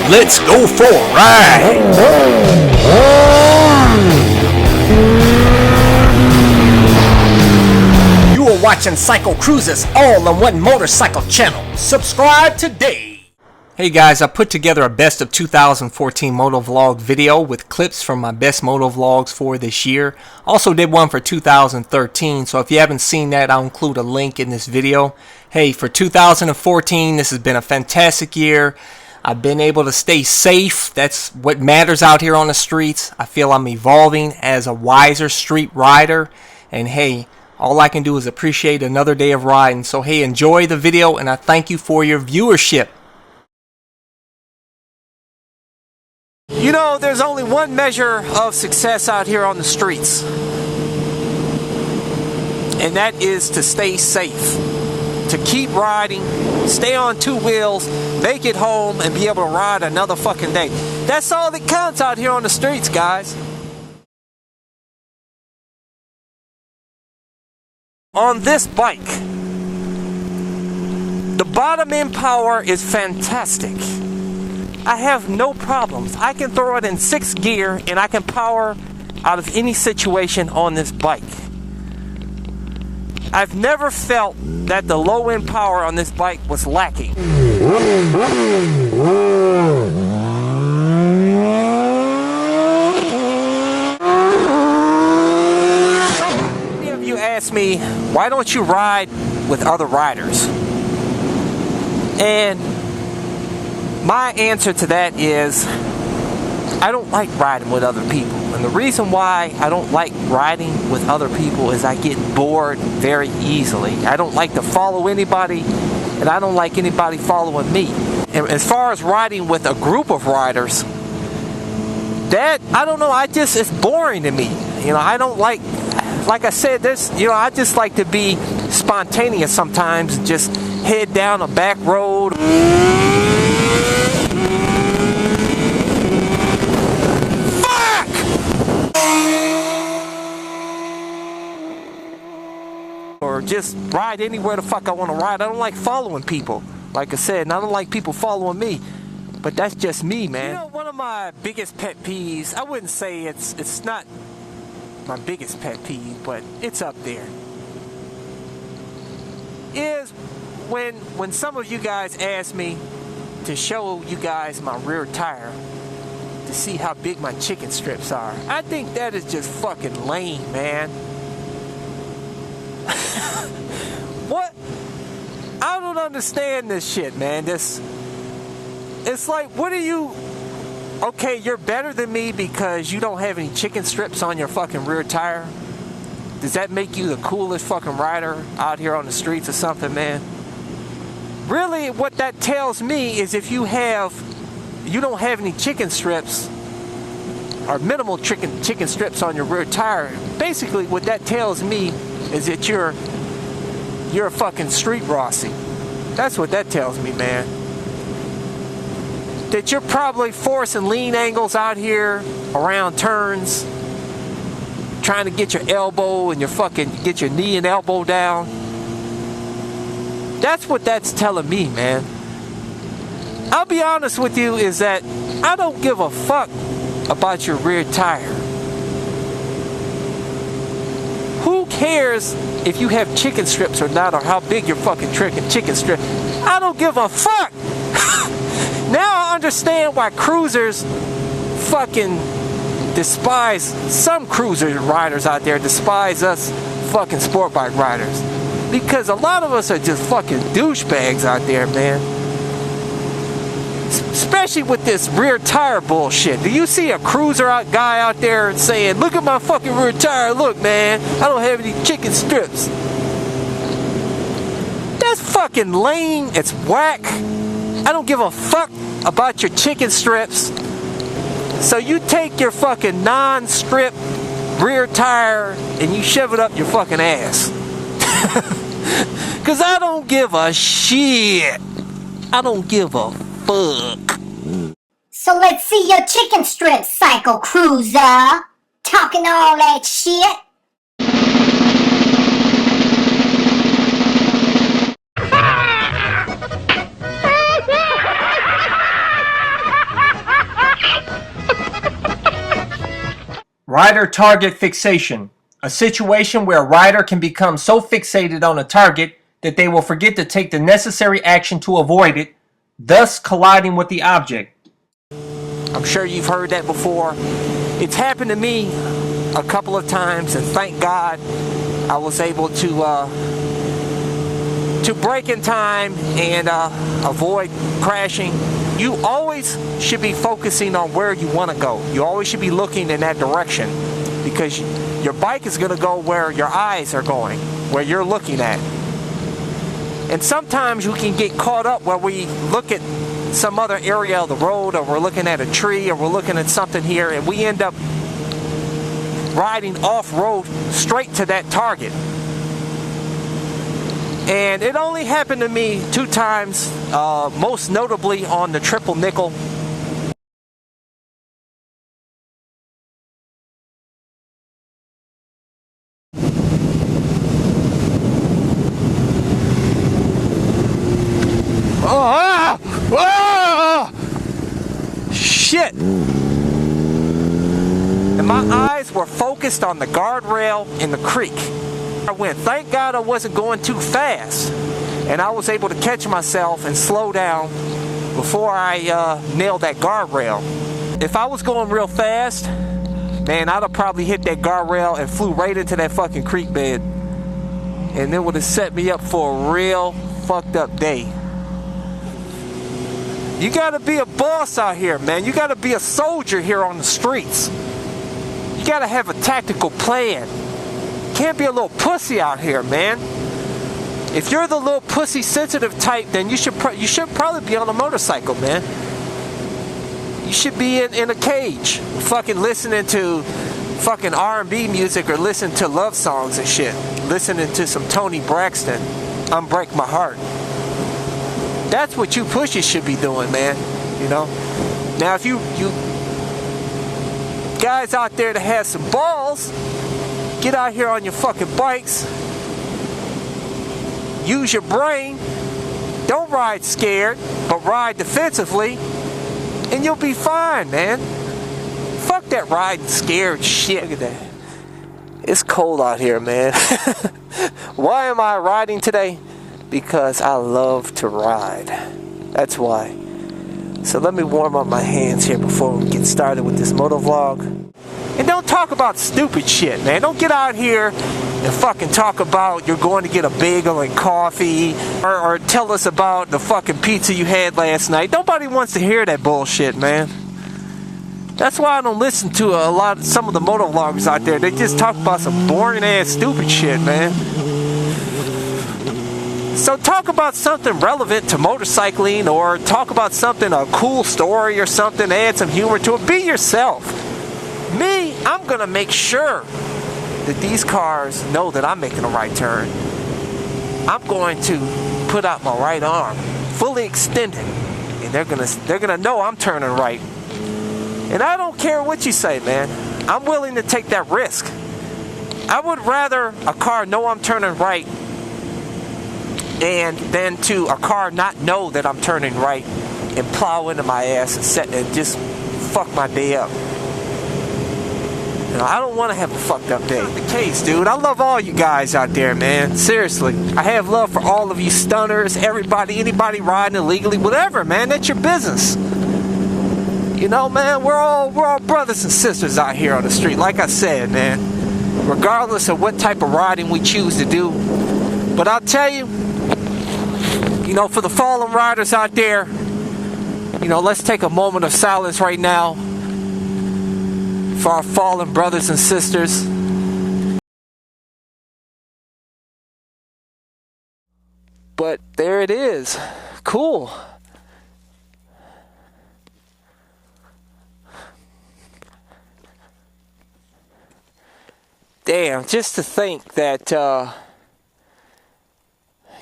Let's go for a ride! You are watching CYCLECRUZA'S all-in-one motorcycle channel. Subscribe today! Hey guys, I put together a best of 2014 motovlog video with clips from my best motovlogs for this year. Also did one for 2013, so if you haven't seen that, I'll include a link in this video. Hey, for 2014, this has been a fantastic year. I've been able to stay safe. That's what matters out here on the streets. I feel I'm evolving as a wiser street rider. And hey, all I can do is appreciate another day of riding. So hey, enjoy the video, and I thank you for your viewership. You know, there's only one measure of success out here on the streets, and that is to stay safe, to keep riding, stay on two wheels, make it home, and be able to ride another fucking day. That's all that counts out here on the streets, guys. On this bike, the bottom end power is fantastic. I have no problems. I can throw it in 6th gear and I can power out of any situation on this bike. I've never felt that the low end power on this bike was lacking. Many of you ask me, why don't you ride with other riders? And my answer to that is, I don't like riding with other people. And the reason why I don't like riding with other people is I get bored very easily. I don't like to follow anybody, and I don't like anybody following me. And as far as riding with a group of riders, that, I don't know, it's boring to me. You know, I don't like I said, I just like to be spontaneous sometimes, and just head down a back road. Or just ride anywhere the fuck I want to ride. I don't like following people, like I said, and I don't like people following me. But that's just me, man. You know, one of my biggest pet peeves, I wouldn't say it's not my biggest pet peeve, but it's up there, is when some of you guys ask me to show you guys my rear tire to see how big my chicken strips are. I think that is just fucking lame, man. What? I don't understand this shit, man. It's like, what are you... Okay, you're better than me because you don't have any chicken strips on your fucking rear tire? Does that make you the coolest fucking rider out here on the streets or something, man? Really, what that tells me is if you don't have any chicken strips, or minimal chicken strips on your rear tire, basically what that tells me is that you're a fucking street Rossi. That's what that tells me, man. That you're probably forcing lean angles out here around turns, trying to get your elbow and get your knee and elbow down. That's what that's telling me, man. I'll be honest with you, is that I don't give a fuck about your rear tire. Who cares if you have chicken strips or not, or how big your fucking chicken strip? I don't give a fuck. Now I understand why cruisers fucking despise, some cruiser riders out there despise us fucking sport bike riders. Because a lot of us are just fucking douchebags out there, man. Especially with this rear tire bullshit. Do you see a cruiser guy out there saying, look at my fucking rear tire, look, man, I don't have any chicken strips? That's fucking lame. It's whack. I don't give a fuck about your chicken strips. So you take your fucking non-strip rear tire and you shove it up your fucking ass. Cause I don't give a shit. I don't give a fuck. So let's see your chicken strips, CYCLECRUZA. Talking all that shit. Rider target fixation. A situation where a rider can become so fixated on a target that they will forget to take the necessary action to avoid it, thus colliding with the object. I'm sure you've heard that before. It's happened to me a couple of times, and thank God I was able to brake in time and avoid crashing. You always should be focusing on where you want to go. You always should be looking in that direction, because your bike is going to go where your eyes are going, where you're looking at. And sometimes we can get caught up where we look at some other area of the road, or we're looking at a tree, or we're looking at something here, and we end up riding off-road straight to that target. And it only happened to me 2 times, most notably on the triple nickel. Shit! And my eyes were focused on the guardrail in the creek. I went. Thank God I wasn't going too fast, and I was able to catch myself and slow down before I nailed that guardrail. If I was going real fast, man, I'd have probably hit that guardrail and flew right into that fucking creek bed, and it would have set me up for a real fucked up day. You gotta be a boss out here, man. You gotta be a soldier here on the streets. You gotta have a tactical plan. Can't be a little pussy out here, man. If you're the little pussy sensitive type, then you should probably be on a motorcycle, man. You should be in a cage, fucking listening to fucking R&B music, or listen to love songs and shit. Listening to some Tony Braxton, Unbreak My Heart. That's what you pussies should be doing, man. You know. Now, if you guys out there that have some balls, get out here on your fucking bikes. Use your brain. Don't ride scared, but ride defensively, and you'll be fine, man. Fuck that riding scared shit. Look at that. It's cold out here, man. Why am I riding today? Because I love to ride. That's why. So let me warm up my hands here before we get started with this motovlog. And don't talk about stupid shit, man. Don't get out here and fucking talk about you're going to get a bagel and coffee, or tell us about the fucking pizza you had last night. Nobody wants to hear that bullshit, man. That's why I don't listen to some of the motovloggers out there. They just talk about some boring ass stupid shit, man. So talk about something relevant to motorcycling, or talk about something, a cool story or something, add some humor to it. Be yourself. Me, I'm going to make sure that these cars know that I'm making a right turn. I'm going to put out my right arm, fully extended, and they're gonna know I'm turning right. And I don't care what you say, man. I'm willing to take that risk. I would rather a car know I'm turning right than to a car not know that I'm turning right and plow into my ass and just fuck my day up. You know, I don't want to have a fucked up day. That's not the case, dude. I love all you guys out there, man. Seriously. I have love for all of you stunners, anybody riding illegally, whatever, man. That's your business. You know, man, we're all brothers and sisters out here on the street. Like I said, man, regardless of what type of riding we choose to do. But I'll tell you, you know, for the fallen riders out there, you know, let's take a moment of silence right now for our fallen brothers and sisters. But there it is. Cool. Damn, just to think that,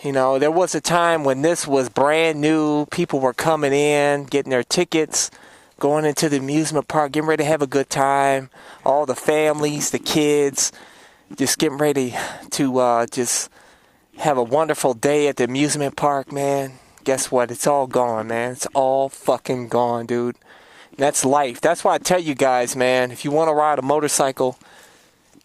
you know, there was a time when this was brand new. People were coming in, getting their tickets, going into the amusement park, getting ready to have a good time. All the families, the kids, just getting ready to just have a wonderful day at the amusement park, man. Guess what? It's all gone, man. It's all fucking gone, dude. That's life. That's why I tell you guys, man, if you want to ride a motorcycle,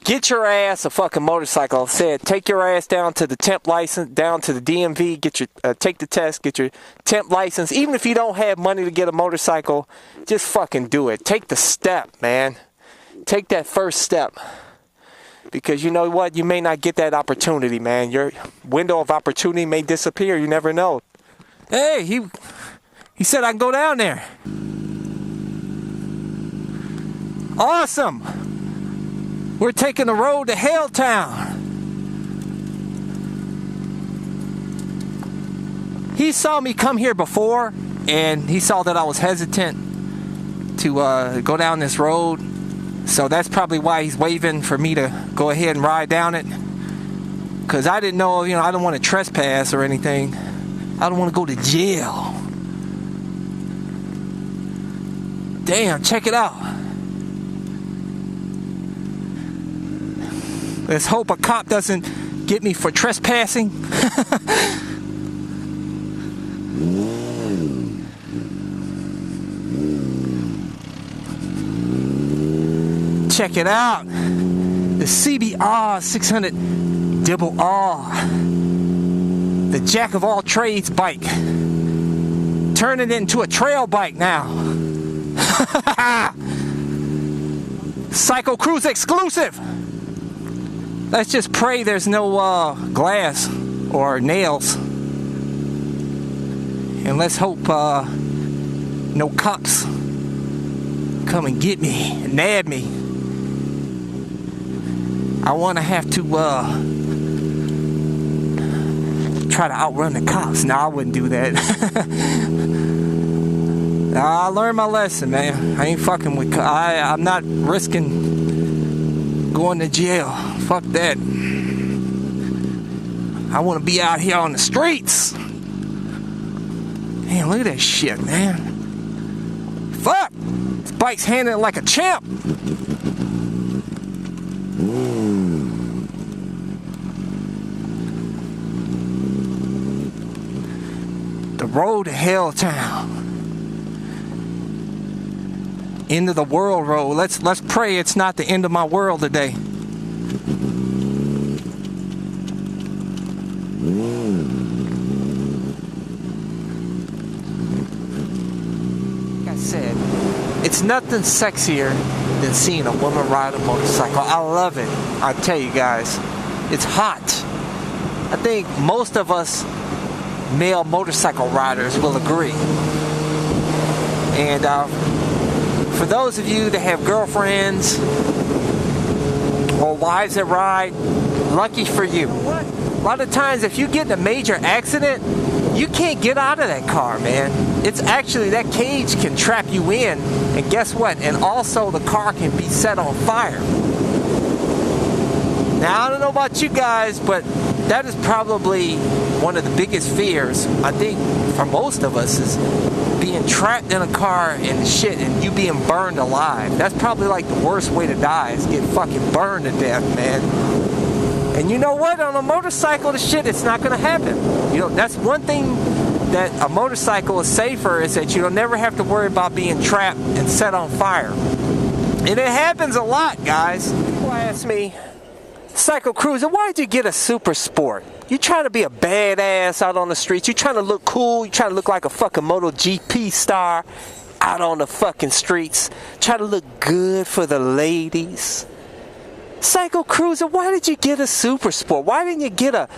get your ass a fucking motorcycle. I said, take your ass down to the temp license, down to the DMV, get your take the test, get your temp license. Even if you don't have money to get a motorcycle, just fucking do it. Take the step, man. Take that first step. Because you know what? You may not get that opportunity, man. Your window of opportunity may disappear. You never know. Hey, he said I can go down there. Awesome. We're taking the road to Helltown. He saw me come here before, and he saw that I was hesitant to go down this road. So that's probably why he's waving for me to go ahead and ride down it. Because I didn't know, I don't want to trespass or anything. I don't want to go to jail. Damn, check it out. Let's hope a cop doesn't get me for trespassing. Check it out. The CBR1000r. The jack of all trades bike. Turning it into a trail bike now. CyCLECRUZ exclusive. Let's just pray there's no glass or nails. And let's hope no cops come and get me and nab me. I want to have to try to outrun the cops. No, I wouldn't do that. I learned my lesson, man. I ain't fucking with cops. I'm not risking going to jail. Fuck that. I want to be out here on the streets. Man, look at that shit, man. Fuck! This bike's handling like a champ. The road to Helltown. End of the world road. Let's pray it's not the end of my world today. Like I said, it's nothing sexier than seeing a woman ride a motorcycle. I love it. I tell you guys, it's hot. I think most of us male motorcycle riders will agree. And for those of you that have girlfriends or wives that ride, lucky for you. A lot of times if you get in a major accident, you can't get out of that car, man. It's actually, that cage can trap you in, and guess what? And also the car can be set on fire. Now, I don't know about you guys, but that is probably one of the biggest fears, I think, for most of us, is being trapped in a car and shit and you being burned alive. That's probably like the worst way to die, is get fucking burned to death, man. And you know what? On a motorcycle, the shit, it's not gonna happen. That's one thing that a motorcycle is safer, is that you'll never have to worry about being trapped and set on fire. And it happens a lot, guys. People ask me, CyCLECRUZ, why'd you get a Supersport? You trying to be a badass out on the streets. You trying to look cool. You trying to look like a fucking MotoGP star out on the fucking streets. Try to look good for the ladies. CyCLECRUZ, why did you get a Supersport? Why didn't you get a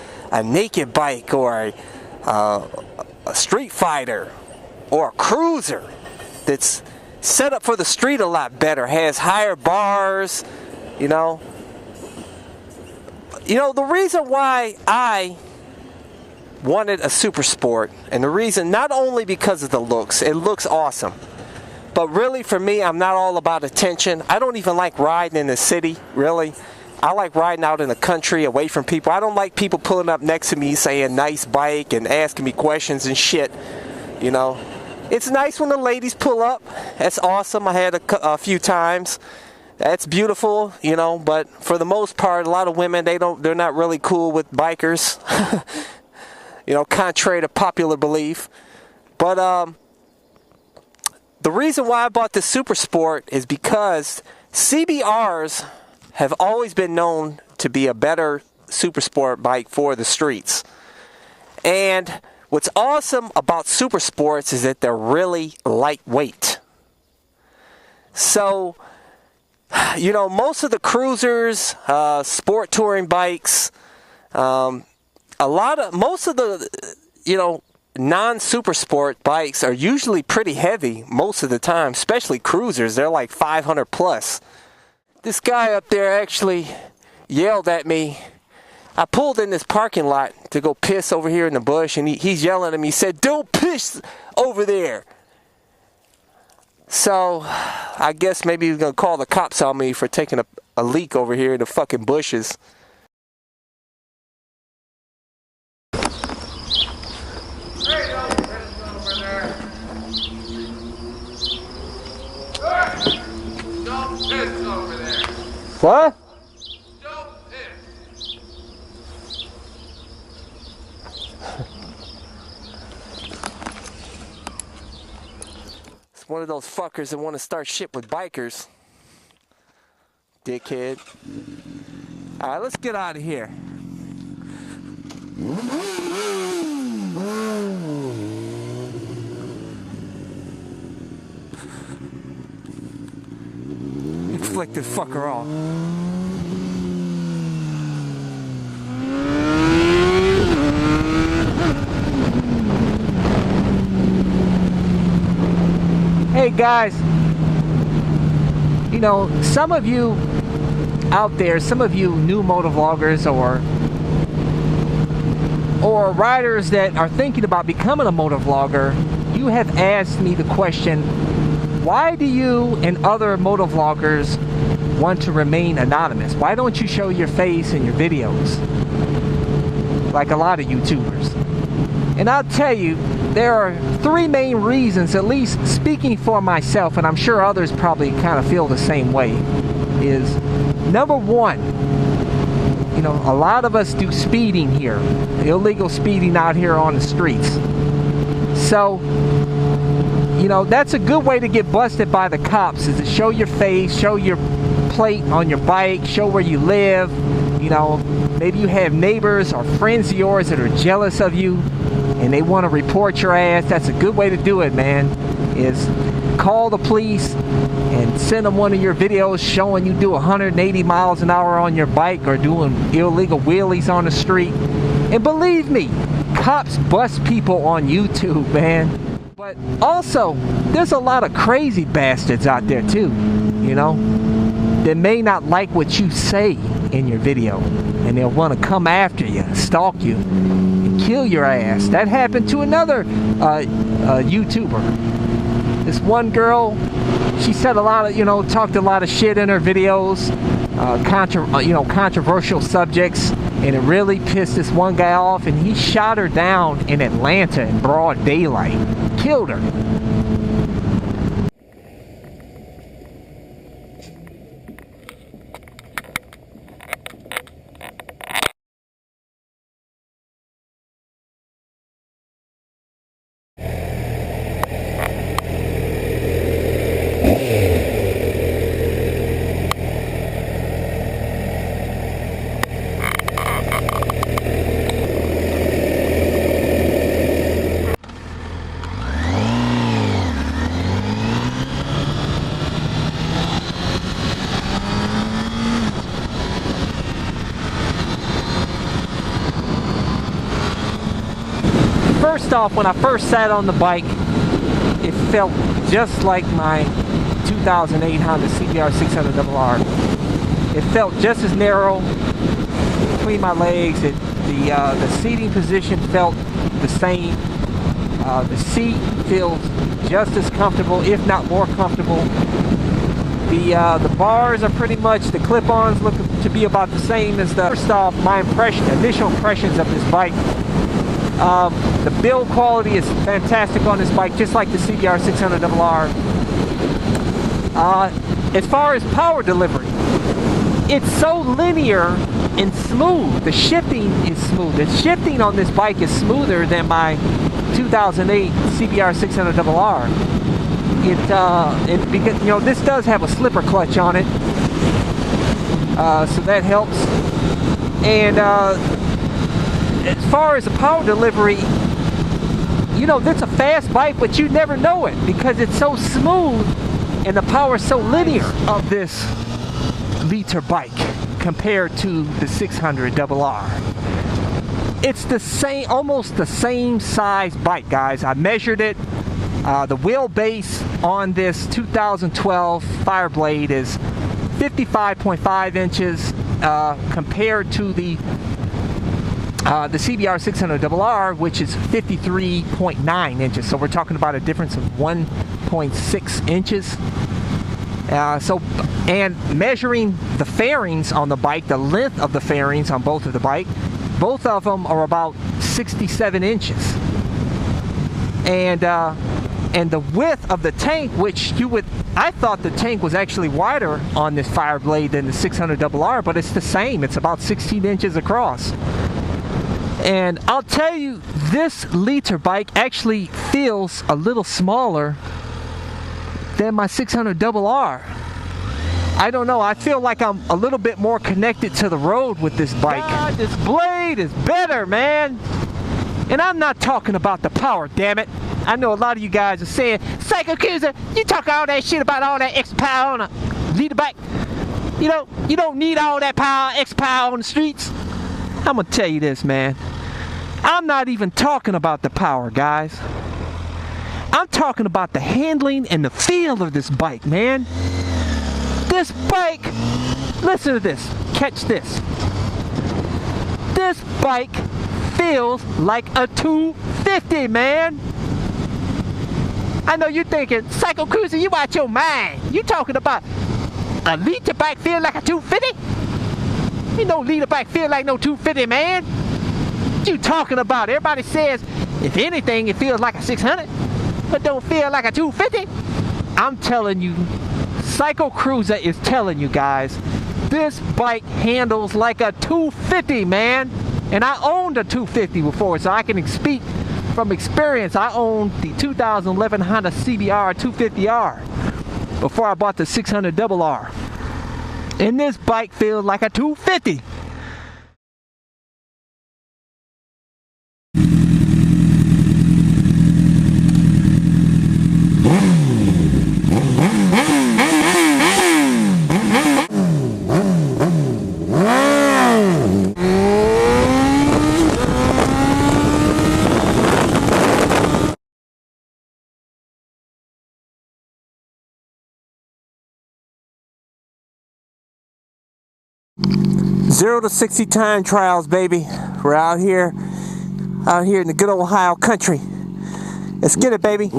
naked bike or a street fighter or a cruiser that's set up for the street a lot better, has higher bars, the reason why I wanted a Supersport, and the reason, not only because of the looks, it looks awesome, but really for me, I'm not all about attention. I don't even like riding in the city, really. I like riding out in the country, away from people. I don't like people pulling up next to me saying nice bike and asking me questions and shit, It's nice when the ladies pull up. That's awesome. I had a few times. That's beautiful, but for the most part, a lot of women, they're not really cool with bikers, contrary to popular belief. But The reason why I bought the Supersport is because CBRs have always been known to be a better Supersport bike for the streets. And what's awesome about Supersports is that they're really lightweight. So, you know, most of the cruisers, sport touring bikes, most of the, you know, non-Supersport bikes are usually pretty heavy most of the time, especially cruisers. They're like 500 plus. This guy up there actually yelled at me. I pulled in this parking lot to go piss over here in the bush, and he's yelling at me. He said, "Don't piss over there." So I guess maybe he's going to call the cops on me for taking a leak over here in the fucking bushes. What? Don't piss. It's one of those fuckers that want to start shit with bikers. Dickhead. Alright, let's get out of here. Flick this fucker off. Hey guys, you know, some of you out there, some of you new motovloggers or riders that are thinking about becoming a motovlogger, you have asked me the question, why do you and other motovloggers want to remain anonymous? Why don't you show your face in your videos like a lot of YouTubers? And I'll tell you, there are three main reasons, at least speaking for myself, and I'm sure others probably kind of feel the same way, is number one, you know, a lot of us do speeding here, illegal speeding out here on the streets. So, you know, that's a good way to get busted by the cops, is to show your face, show your plate on your bike, show where you live. You know, maybe you have neighbors or friends of yours that are jealous of you and they want to report your ass. That's a good way to do it, man, is call the police and send them one of your videos showing you do 180 miles an hour on your bike or doing illegal wheelies on the street. And believe me, cops bust people on YouTube, man. But also, there's a lot of crazy bastards out there too, you know, that may not like what you say in your video, and they'll want to come after you, stalk you, and kill your ass. That happened to another YouTuber. This one girl, she said a lot of, you know, talked a lot of shit in her videos, controversial subjects, and it really pissed this one guy off, and he shot her down in Atlanta in broad daylight. Killed her. First off, when I first sat on the bike, it felt just like my 2008 Honda CBR1000r. It felt just as narrow between my legs. The seating position felt the same. The seat feels just as comfortable, if not more comfortable. The bars are pretty much, the clip-ons look to be about the same as the. First off, my initial impressions of this bike. The build quality is fantastic on this bike, just like the CBR1000r. As far as power delivery, it's so linear and smooth. The shifting is smooth. The shifting on this bike is smoother than my 2008 CBR1000r. because you know this does have a slipper clutch on it, so that helps. And as far as the power delivery, you know, that's a fast bike, but you never know it because it's so smooth and the power is so linear of this liter bike compared to the 600RR. It's the same, almost the same size bike, guys. I measured it. The wheelbase on this 2012 Fireblade is 55.5 inches compared to the CBR1000rR, which is 53.9 inches. So we're talking about a difference of 1.6 inches. And measuring the fairings on the bike, the length of the fairings on both of the bike, both of them are about 67 inches. And the width of the tank, which I thought the tank was actually wider on this Fireblade than the 600RR, but it's the same. It's about 16 inches across. And I'll tell you, this liter bike actually feels a little smaller than my 600RR. I don't know, I feel like I'm a little bit more connected to the road with this bike. God, this blade is better, man. And I'm not talking about the power, damn it. I know a lot of you guys are saying, Cycle Cruiser, you talk all that shit about all that extra power on a liter bike. You don't need all that power, extra power on the streets. I'm gonna tell you this, man. I'm not even talking about the power, guys. I'm talking about the handling and the feel of this bike, man. This bike, listen to this, catch this. This bike feels like a 250, man. I know you're thinking, Cycle Cruiser, you out your mind. You talking about a liter bike feel like a 250? Ain't no liter bike feel like no 250, man. What you talking about? Everybody says, if anything, it feels like a 600, but don't feel like a 250. I'm telling you, Cycle Cruiser is telling you guys, this bike handles like a 250, man. And I owned a 250 before, so I can speak from experience. I owned the 2011 Honda CBR1000r before I bought the 600RR. And this bike feels like a 250. Zero to 60 time trials, baby. We're out here in the good old Ohio country. Let's get it, baby.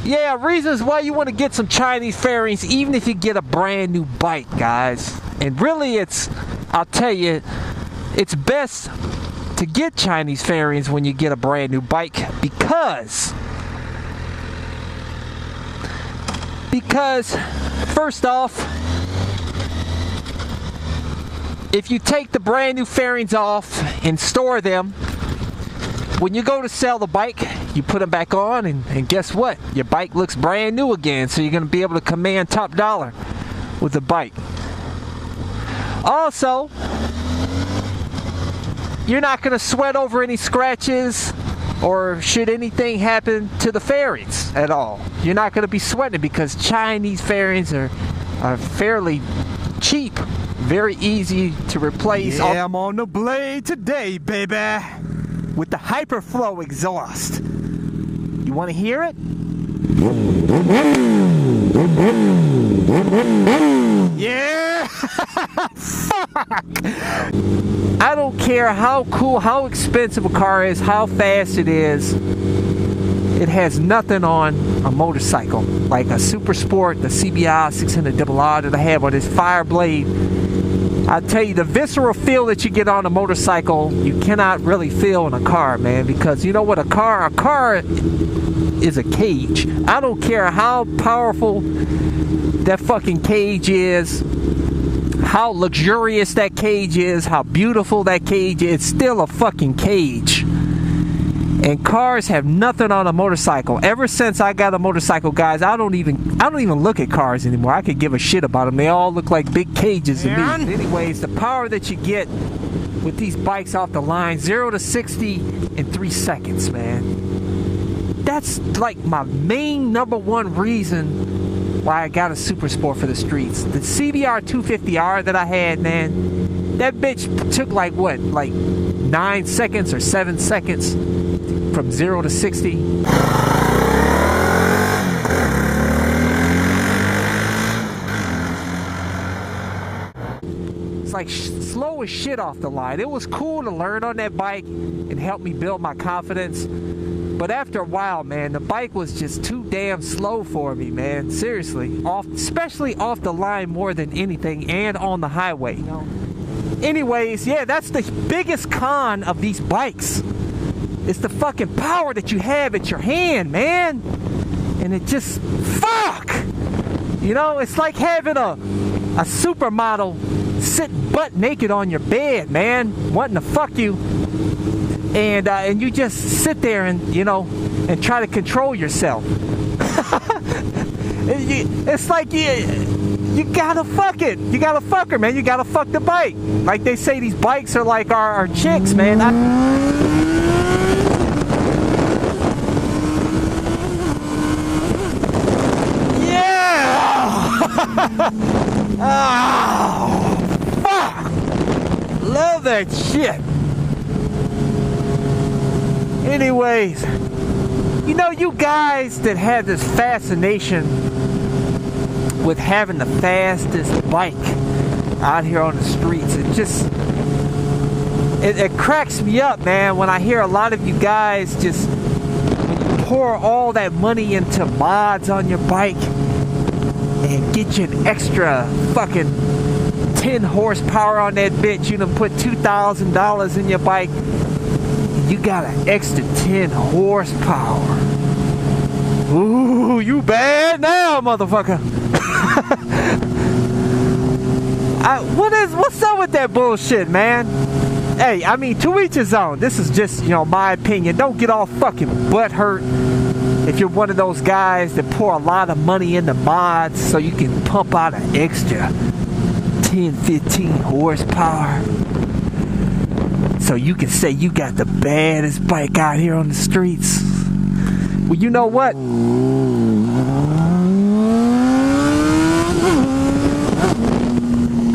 Yeah, reasons why you want to get some Chinese fairings, even if you get a brand new bike, guys. And really, I'll tell you, it's best to get Chinese fairings when you get a brand new bike because first off, if you take the brand new fairings off and store them, when you go to sell the bike, you put them back on, and guess what? Your bike looks brand new again, so you're going to be able to command top dollar with the bike. Also, you're not going to sweat over any scratches or should anything happen to the fairings at all. You're not going to be sweating because Chinese fairings are fairly cheap, very easy to replace. Yeah, I'm on the blade today, baby, with the Hyperflow exhaust. You want to hear it? Yeah! I don't care how cool, how expensive a car is, how fast it is. It has nothing on a motorcycle like a Supersport, the CBR1000rR that I have, or this Fireblade. I tell you, the visceral feel that you get on a motorcycle, you cannot really feel in a car, man, because you know what, a car is a cage. I don't care how powerful that fucking cage is, how luxurious that cage is, how beautiful that cage is, it's still a fucking cage. And cars have nothing on a motorcycle. Ever since I got a motorcycle, guys, I don't even look at cars anymore. I could give a shit about them. They all look like big cages to me. Anyways, the power that you get with these bikes off the line, 0 to 60 in 3 seconds, man. That's like my main #1 reason why I got a Supersport for the streets. The CBR1000r that I had, man, that bitch took like what, like 9 seconds or 7 seconds from 0 to 60. It's like slow as shit off the line. It was cool to learn on that bike and help me build my confidence. But after a while, man, the bike was just too damn slow for me, man. Seriously. Especially off the line more than anything, and on the highway. You know? Anyways, yeah, that's the biggest con of these bikes. It's the fucking power that you have at your hand, man. And it just, fuck! You know, it's like having a supermodel sit butt naked on your bed, man, wanting to fuck you. And you just sit there and, you know, and try to control yourself. It's like you gotta fuck it. You gotta fuck her, man. You gotta fuck the bike. Like they say, these bikes are like our chicks, man. Oh, fuck! Love that shit. Anyways, you know, you guys that have this fascination with having the fastest bike out here on the streets, it cracks me up, man, when I hear a lot of you guys just pour all that money into mods on your bike and get you an extra fucking 10 horsepower on that bitch. You done put $2,000 in your bike. You got an extra 10 horsepower. Ooh, you bad now, motherfucker. What's up with that bullshit, man? Hey, I mean, to each his own. This is just, you know, my opinion. Don't get all fucking butthurt if you're one of those guys that pour a lot of money into mods so you can pump out an extra 10, 15 horsepower. So you can say you got the baddest bike out here on the streets. Well, you know what?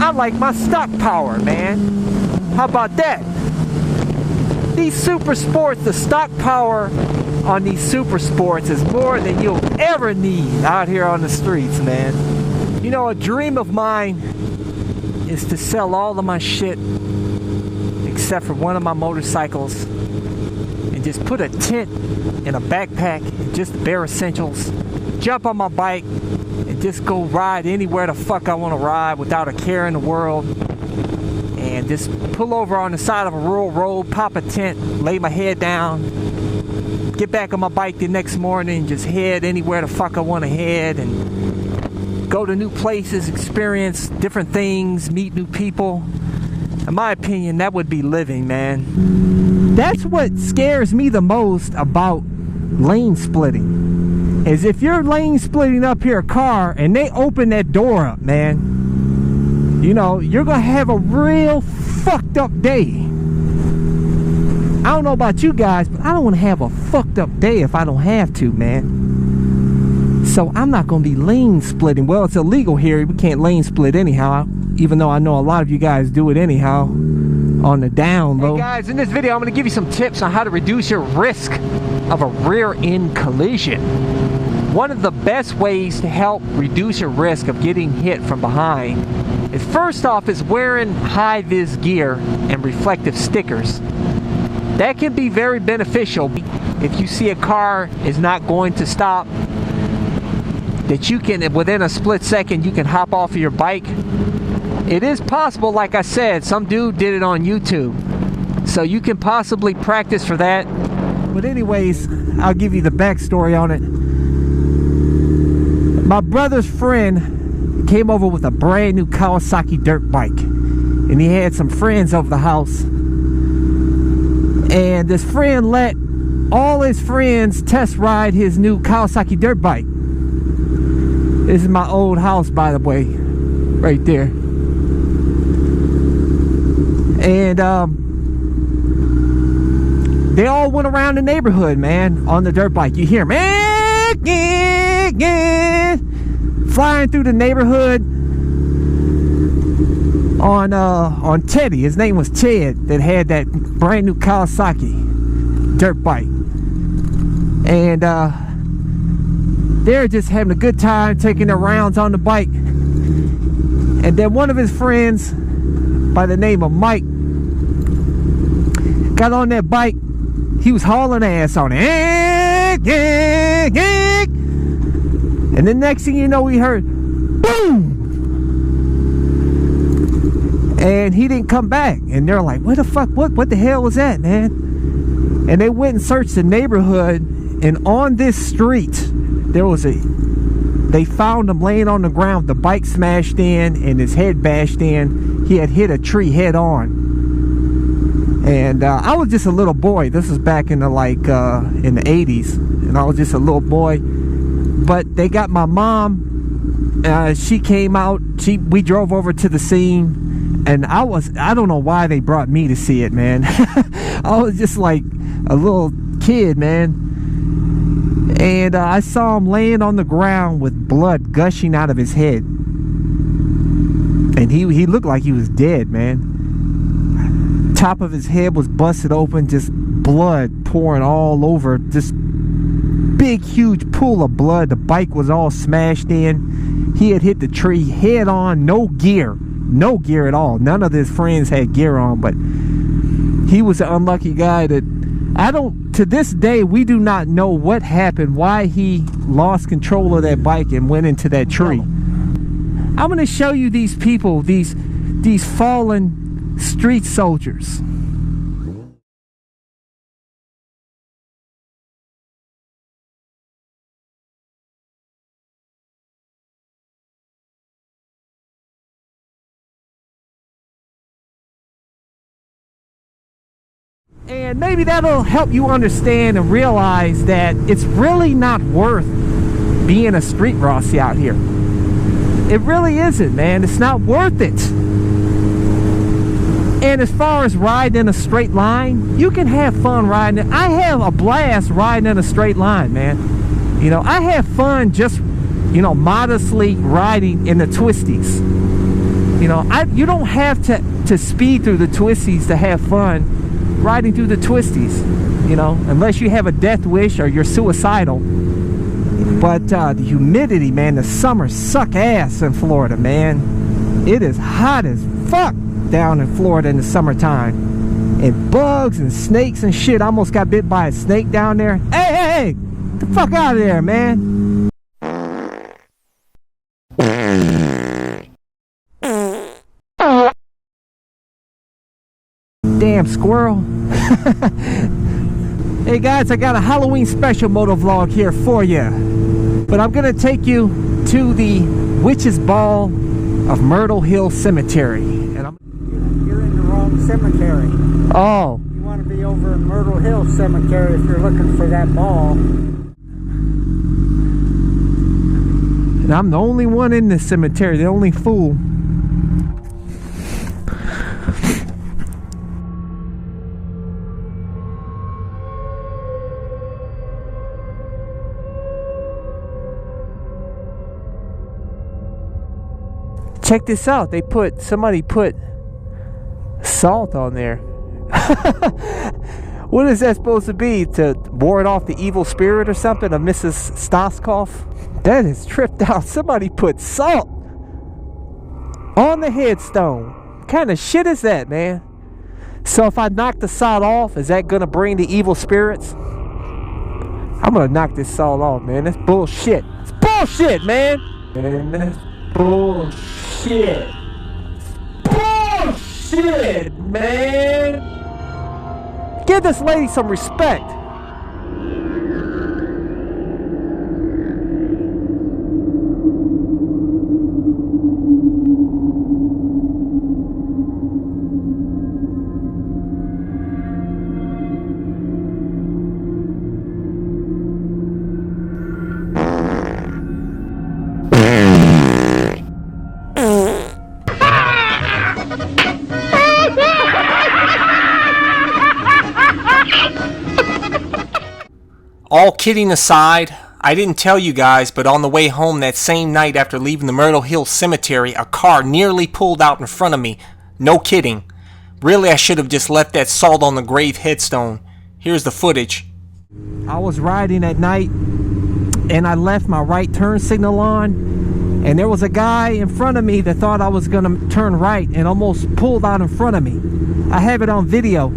I like my stock power, man. How about that? These Supersports, the stock power on these Supersports is more than you'll ever need out here on the streets, man. You know, a dream of mine is to sell all of my shit except for one of my motorcycles and just put a tent and a backpack and just the bare essentials, jump on my bike and just go ride anywhere the fuck I want to ride without a care in the world, and just pull over on the side of a rural road, pop a tent, lay my head down, get back on my bike the next morning and just head anywhere the fuck I want to head and go to new places, experience different things, meet new people. In my opinion, that would be living, man. That's what scares me the most about lane splitting, is if you're lane splitting up your car and they open that door up, man, you know, you're gonna have a real fucked up day. I don't know about you guys, but I don't want to have a fucked up day if I don't have to, man. So I'm not gonna be lane splitting. Well, it's illegal here. We can't lane split anyhow, even though I know a lot of you guys do it anyhow on the down low. Hey guys, in this video I'm going to give you some tips on how to reduce your risk of a rear end collision. One of the best ways to help reduce your risk of getting hit from behind is, first off, is wearing high vis gear and reflective stickers. That can be very beneficial if you see a car is not going to stop, that you can, within a split second, you can hop off of your bike It is possible, like I said, some dude did it on YouTube. So you can possibly practice for that. But anyways, I'll give you the backstory on it. My brother's friend came over with a brand new Kawasaki dirt bike. And he had some friends over the house. And this friend let all his friends test ride his new Kawasaki dirt bike. This is my old house, by the way, right there. And they all went around the neighborhood, man, on the dirt bike. You hear them flying through the neighborhood on Teddy. His name was Ted, that had that brand new Kawasaki dirt bike. And they're just having a good time taking their rounds on the bike. And then one of his friends by the name of Mike got on that bike. He was hauling ass on it. And the next thing you know, we heard boom. And he didn't come back. And they're like, what the fuck? What the hell was that, man? And they went and searched the neighborhood. And on this street, they found him laying on the ground, the bike smashed in and his head bashed in. He had hit a tree head on. And I was just a little boy. This was back in the in the 80s. And I was just a little boy. But they got my mom. She came out. We drove over to the scene. And I don't know why they brought me to see it, man. I was just like a little kid, man. And I saw him laying on the ground with blood gushing out of his head. And he looked like he was dead, man. Top of his head was busted open, just blood pouring all over. Just big, huge pool of blood. The bike was all smashed in. He had hit the tree head on, no gear. No gear at all. None of his friends had gear on, but he was an unlucky guy that to this day, we do not know what happened, why he lost control of that bike and went into that tree. I'm going to show you these people, these fallen street soldiers. And maybe that'll help you understand and realize that it's really not worth being a street Rossi out here. It really isn't, man. It's not worth it. And as far as riding in a straight line, you can have fun riding it. I have a blast riding in a straight line, man. You know, I have fun just, modestly riding in the twisties. You don't have to speed through the twisties to have fun riding through the twisties, unless you have a death wish or you're suicidal. But the humidity, man, the summers suck ass in Florida, man. It is hot as fuck down in Florida in the summertime. And bugs and snakes and shit. I almost got bit by a snake down there. Hey, get the fuck out of there, man. Damn squirrel. Hey guys, I got a Halloween special moto vlog here for you. But I'm gonna take you to the Witch's Ball of Myrtle Hill Cemetery. And You're in the wrong cemetery. Oh. You want to be over in Myrtle Hill Cemetery if you're looking for that ball. And I'm the only one in this cemetery, the only fool. Check this out. Somebody put salt on there. What is that supposed to be? To ward off the evil spirit or something of Mrs. Stoskopf? That is tripped out. Somebody put salt on the headstone. What kind of shit is that, man? So if I knock the salt off, is that going to bring the evil spirits? I'm going to knock this salt off, man. That's bullshit. It's bullshit, man. Man, that's bullshit. shit, man. Give this lady some respect. All kidding aside, I didn't tell you guys, but on the way home that same night after leaving the Myrtle Hill Cemetery, a car nearly pulled out in front of me. No kidding. Really, I should have just left that salt on the grave headstone. Here's the footage. I was riding at night and I left my right turn signal on, and there was a guy in front of me that thought I was gonna turn right and almost pulled out in front of me. I have it on video.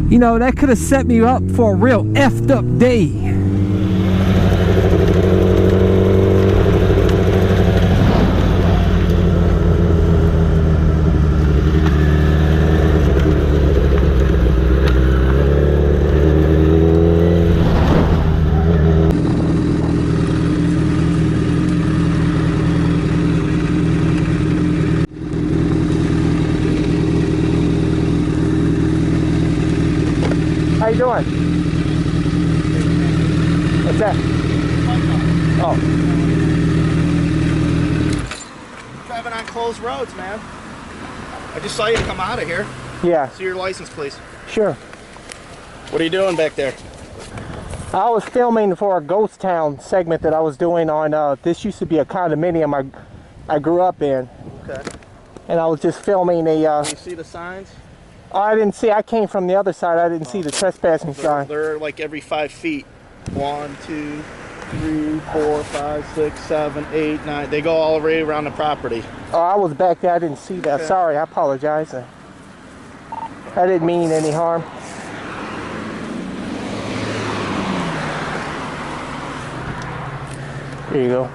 You know, that could have set me up for a real effed up day. How you doing? What's that? Oh. Driving on closed roads, man. I just saw you come out of here. Yeah. See your license, please. Sure. What are you doing back there? I was filming for a ghost town segment that I was doing on, this used to be a condominium I grew up in. Okay. And I was just filming a, You see the signs? oh, I didn't see, I came from the other side, I didn't see the trespassing sign. They're like every 5 feet. 1, 2, 3, 4, 5, 6, 7, 8, 9. They go all the way around the property. Oh, I was back there, I didn't see that. Okay. Sorry, I apologize. I didn't mean any harm. Here you go.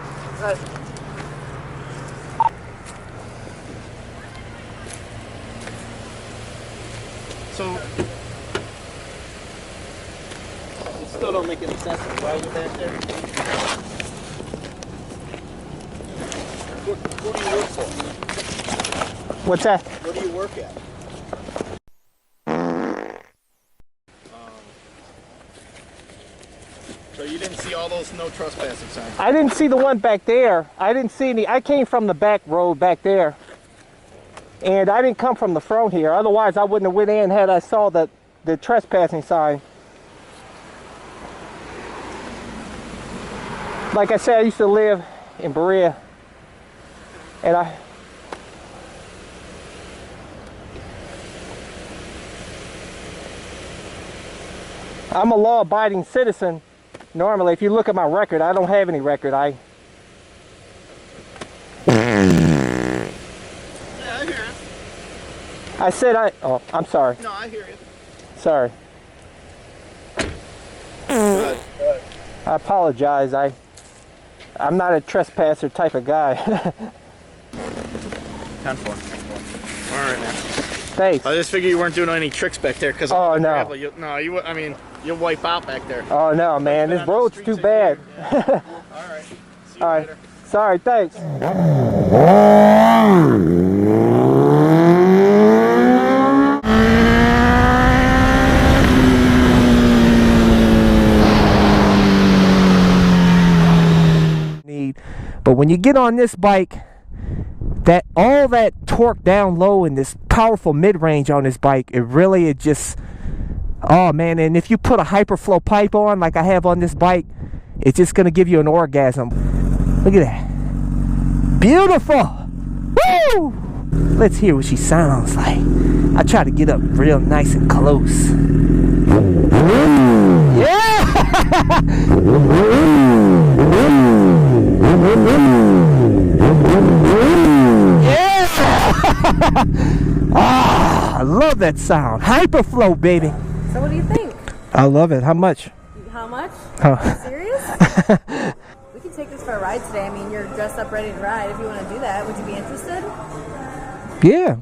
So, it still don't make any sense why you're back there. What do you work for? What's that? What do you work at? So you didn't see all those no trespassing signs? I didn't see the one back there. I didn't see any. I came from the back road back there. And I didn't come from the front here. Otherwise, I wouldn't have went in had I saw the trespassing sign. Like I said, I used to live in Berea. And I'm a law-abiding citizen. Normally, if you look at my record, I don't have any record. Yeah, I hear it. I said oh, I'm sorry. No, I hear you. Sorry. Good. I apologize. I'm not a trespasser type of guy. 10-4. All right, man. Thanks. I just figured you weren't doing any tricks back there, because Oh, no. I mean, you'll wipe out back there. Oh no, man, this road's too bad. All right. See you All right. later. Sorry, thanks. But when you get on this bike, all that torque down low and this powerful mid-range on this bike, it just, oh man. And if you put a hyperflow pipe on like I have on this bike, it's just gonna give you an orgasm. Look at that, beautiful. Woo! Let's hear what she sounds like. I try to get up real nice and close. Yeah. Yeah! I love that sound. Hyperflow, baby. So what do you think? I love it. How much? How much? Oh. Are you serious? We can take this for a ride today. I mean, you're dressed up ready to ride. If you want to do that, would you be interested? Yeah.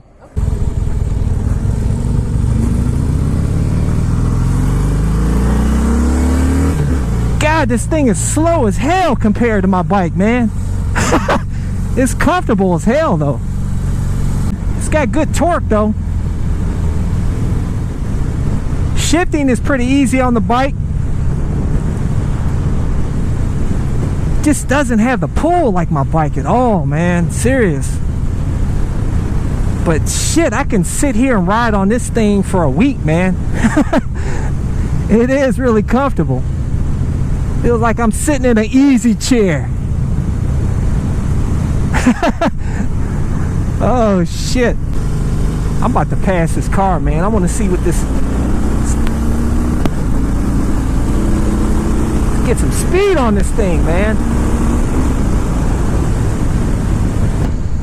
God, this thing is slow as hell compared to my bike, man. It's comfortable as hell, though. It's got good torque, though. Shifting is pretty easy on the bike. Just doesn't have the pull like my bike at all, man. Serious. But shit, I can sit here and ride on this thing for a week, man. It is really comfortable. Feels like I'm sitting in an easy chair. Oh shit. I'm about to pass this car, man. I want to see what this... Let's get some speed on this thing, man.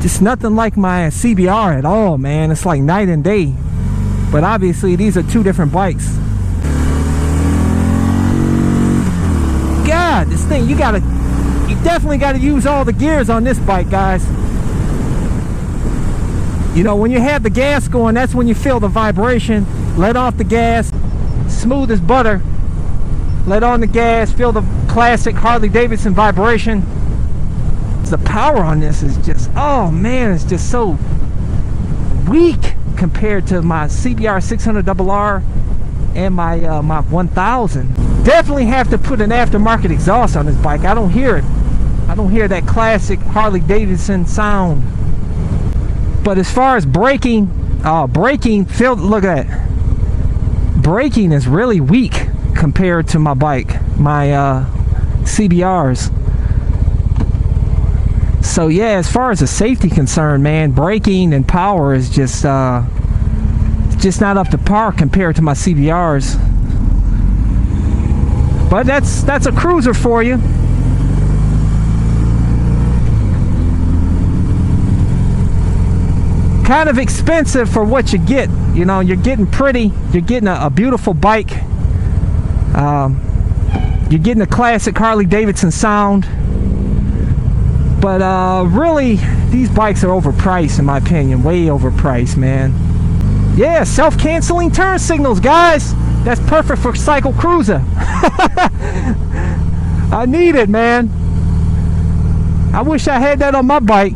Just nothing like my CBR at all, man. It's like night and day. But obviously these are two different bikes. God, this thing, you definitely gotta use all the gears on this bike, guys. You know, when you have the gas going, that's when you feel the vibration. Let off the gas, smooth as butter. Let on the gas, feel the classic Harley Davidson vibration. The power on this is just, oh man, it's just so weak compared to my CBR1000r and my 1000. Definitely have to put an aftermarket exhaust on this bike. I don't hear it. I don't hear that classic Harley Davidson sound. But as far as braking, look at that. Braking is really weak compared to my bike, my CBRs. So yeah, as far as the safety concerned, man, braking and power is just not up to par compared to my CBRs. But that's a cruiser for you. Kind of expensive for what you get. You know, you're getting a beautiful bike. You're getting a classic Harley Davidson sound. But really, these bikes are overpriced in my opinion. Way overpriced, man. Yeah, self-canceling turn signals, guys. That's perfect for Cycle Cruiser. I need it, man. I wish I had that on my bike.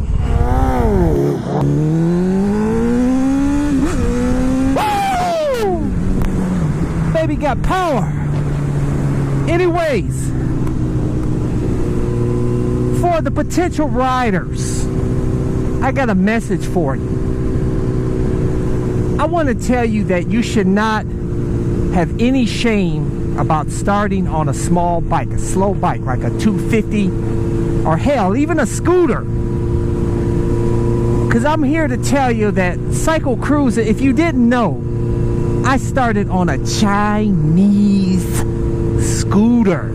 Woo! Baby got power. Anyways, for the potential riders, I got a message for you. I want to tell you that you should not have any shame about starting on a small bike, a slow bike like a 250 or hell, even a scooter. Because I'm here to tell you that Cycle Cruiser, if you didn't know, I started on a Chinese scooter.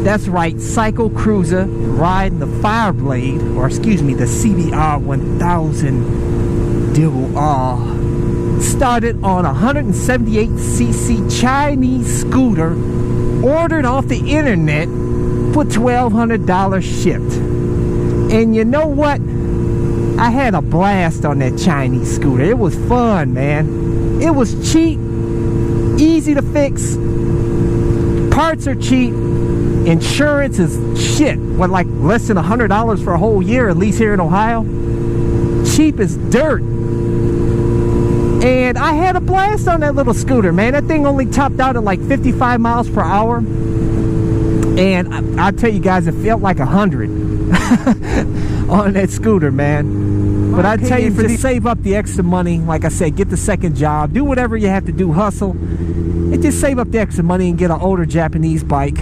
That's right, Cycle Cruiser riding the Fireblade, or excuse me, the CBR1000r. Started on a 178cc Chinese scooter, ordered off the internet for $1,200 shipped. And you know what? I had a blast on that Chinese scooter. It was fun, man. It was cheap, easy to fix. Parts are cheap. Insurance is shit. What, like less than $100 for a whole year, at least here in Ohio? Cheap as dirt. And I had a blast on that little scooter, man. That thing only topped out at like 55 miles per hour. And I'll tell you guys, it felt like 100 on that scooter, man. But I tell you, to save up the extra money, like I said, get the second job, do whatever you have to do, hustle, and just save up the extra money and get an older Japanese bike.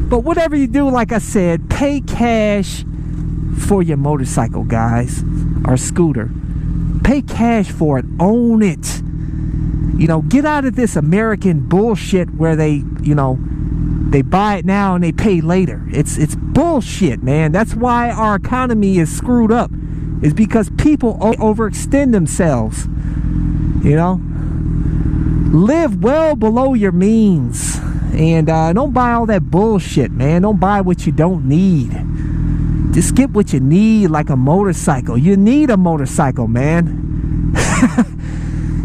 But whatever you do, like I said, pay cash for your motorcycle, guys, or scooter. Pay cash for it. Own it. You know, get out of this American bullshit where they, you know, they buy it now and they pay later. It's bullshit, man. That's why our economy is screwed up. is because people overextend themselves. You know, live well below your means, and don't buy all that bullshit, man. Don't buy what you don't need. Just get what you need, like a motorcycle. You need a motorcycle, man.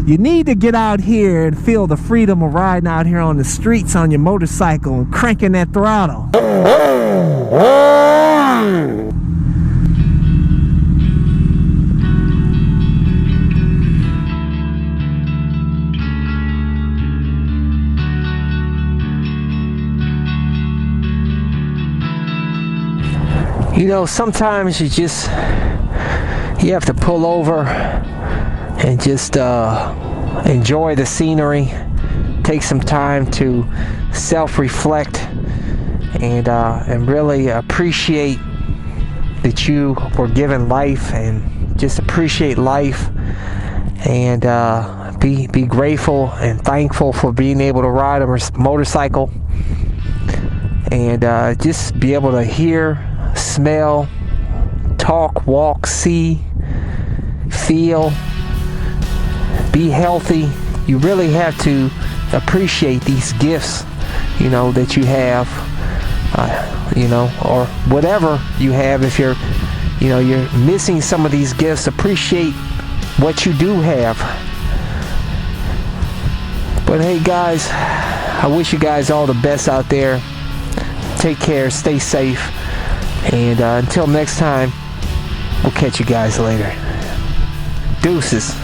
You need to get out here and feel the freedom of riding out here on the streets on your motorcycle and cranking that throttle. You know, sometimes you have to pull over and just enjoy the scenery, take some time to self-reflect, and really appreciate that you were given life, and just appreciate life, and be grateful and thankful for being able to ride a motorcycle, and just be able to hear, smell, talk, walk, see, feel, be healthy. You really have to appreciate these gifts, you know, that you have, you know, or whatever you have. If you're missing some of these gifts, appreciate what you do have. But hey guys, I wish you guys all the best out there. Take care, stay safe. And until next time, we'll catch you guys later. Deuces.